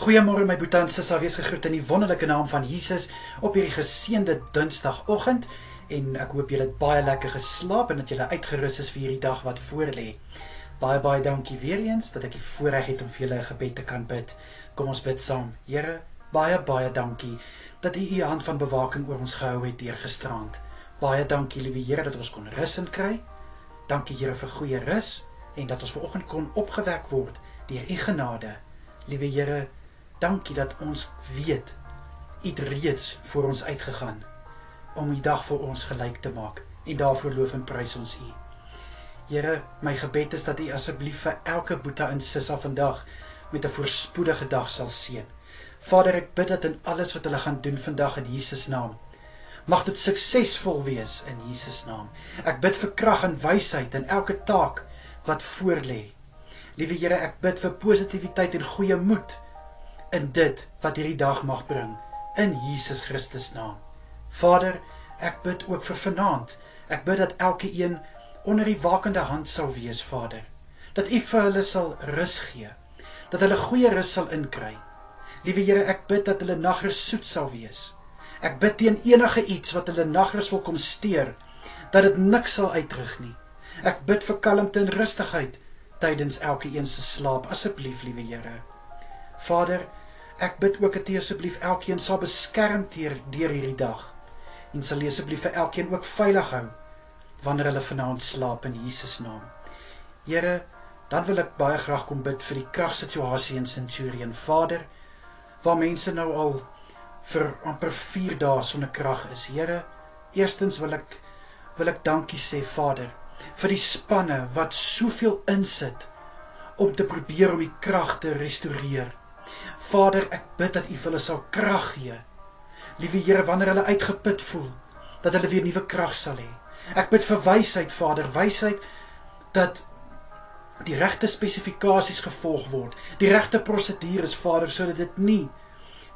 Goeiemôre my boetie en sissa, wees gegroet in die wonderlike naam van Jesus op hierdie geseënde Dinsdagoggend en ek hoop julle het baie lekker geslaap en dat julle uitgerus is vir hierdie dag wat voorlê. Baie dankie weer eens dat ek die voorreg het om vir julle 'n gebed te kan bid. Kom ons bid saam. Here, baie dankie dat U U hand van bewaking oor ons gehou het deur gisteraand. Baie dankie liewe Here dat ons kon rus en kry. Dankie Here vir goeie rus en dat ons vanoggend kon opgewek word deur U genade. Liewe Here, dankie dat ons weet, U het reeds voor ons uitgegaan, om die dag vir ons gelyk te maak, en daarvoor loof en prys ons U. Here, my gebed is dat U asseblief vir elke boetie en sissa vandag met 'n voorspoedige dag sal seën. Vader, ek bid dat in alles wat hulle gaan doen vandag in Jesus naam, mag dit suksesvol wees in Jesus naam. Ek bid vir krag en wysheid in elke taak wat voorlê. Liewe Here, ek bid vir positiwiteit en goeie moed in dit wat hierdie dag mag bring, in Jesus Christus naam. Vader, ek bid ook vir vanaand. Ek bid dat elke een onder die wakende hand sal wees, Vader. Dat U vir hulle sal rus gee, dat hulle goeie rus sal inkry. Liewe Here, ek bid dat hulle nagrus soet sal wees. Ek bid teen enige iets wat hulle nagrus wil kom steur, dat dit niks sal uitrig nie. Ek bid vir kalmte en rustigheid tydens elke een se slaap, asseblief, liewe Here. Vader, ek bid ook dat U asseblief elkeen sal beskerm deur hierdie dag, en sal asseblief vir elkeen ook veilig hou, wanneer hulle vanaand slaap in Jesus naam. Here, dan wil ek baie graag kom bid vir die kragsituasie in Centurion, Vader, waar mense nou al vir amper 4 dae sonder krag is. Here, eerstens wil ek dankie sê, Vader, vir die spanne wat soveel insit om te probeer om die krag te restoreer. Vader, ek bid dat U vir hulle sal krag gee. Liewe Here, wanneer hulle uitgeput voel, dat hulle weer nuwe krag sal hê. Ek bid vir wysheid, Vader, wysheid dat die regte spesifikasies gevolg word, die regte prosedures, Vader, sodat dit nie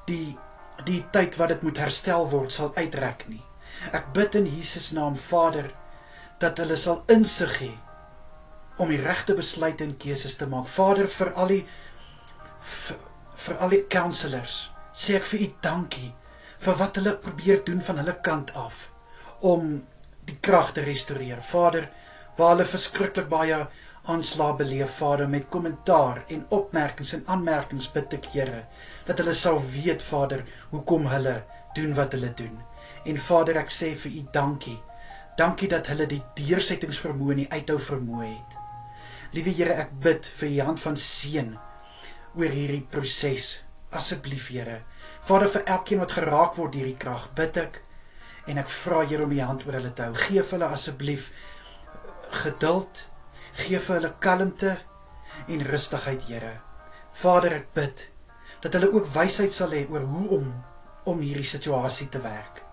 die tyd wat dit moet herstel word sal uitrek nie. Ek bid in Jesus naam, Vader, dat hulle sal insig hê om die regte besluite en keuses te maak. Vader, vir al die counselors, sê ek vir U dankie vir wat hulle probeer doen van hulle kant af om die krag te restoreer. Vader, waar hulle verskriklik baie aanslae beleef, Vader, met kommentaar en opmerkings en aanmerkings bid ek, Here, dat hulle sal weet, Vader, hoekom hulle doen wat hulle doen. En Vader, ek sê vir U dankie. Dankie dat hulle die deursettingsvermoë en die uithou vermoë het. Liewe Here, ek bid vir U hand van seën oor hierdie proses. Asseblief, Here. Vader, vir elkeen wat geraak word deur die krag, bid ek en ek vra, Here, om U hand oor hulle te hou. Geef hulle asseblief geduld, geef hulle kalmte en rustigheid, Here. Vader, ek bid dat hulle ook wysheid sal hê oor hoe om hierdie situasie te werk.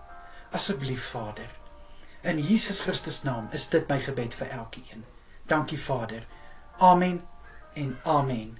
Asseblief, Vader. In Jesus Christus naam is dit my gebed vir elkeen. Dankie, Vader. Amen en amen.